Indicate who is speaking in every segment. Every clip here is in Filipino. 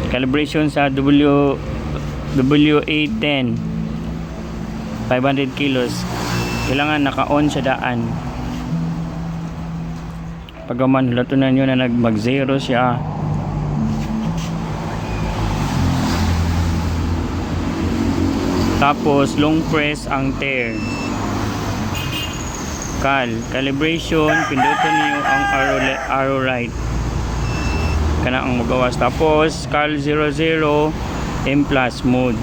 Speaker 1: calibration sa W810 500 kilos. Kailangan naka-on sa daan. Pagaman hulatunan nyo na mag-zero siya. Tapos long press ang tare. Calibration, pindutan niyo ang arrow right. Kana ang magawas. Tapos cal 00 M+ mode.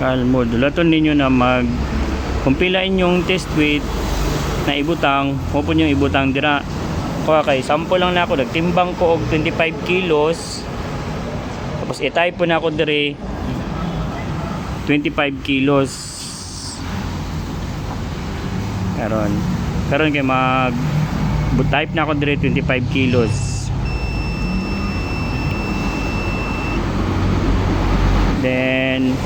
Speaker 1: Cal mode. Dulaton ninyo na kumpilain yung test weight na ibutang. Mo po yung ibutang dira. Okay, sample lang na ako. Nagtimbang ko og 25 kilos. Tapos i-type po na ako dire 25 kilos. Karon kay type na ako dire 25 kilos. Then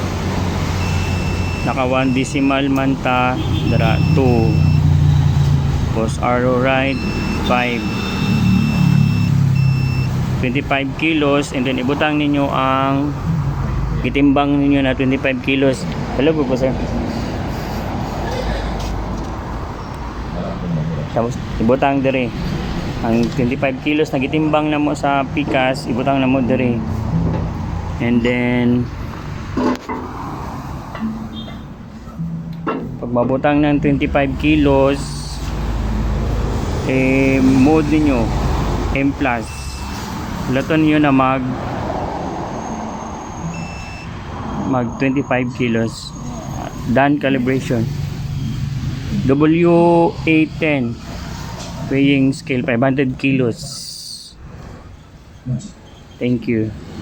Speaker 1: naka 1 decimal man ta dara 2. Tapos arrow right 5. 25 kilos, and then ibutang ninyo ang gitimbang ninyo na 25 kilos. Hello po sir. Tapos ibutang dire ang 25 kilos na gitimbang na mo sa pikas, ibutang na mo dire. And then pag mabutang ng 25 kilos, mode ninyo M+. Laton nyo na mag 25 kilos. Done calibration. W810 weighing scale 500 kilos. Thank you.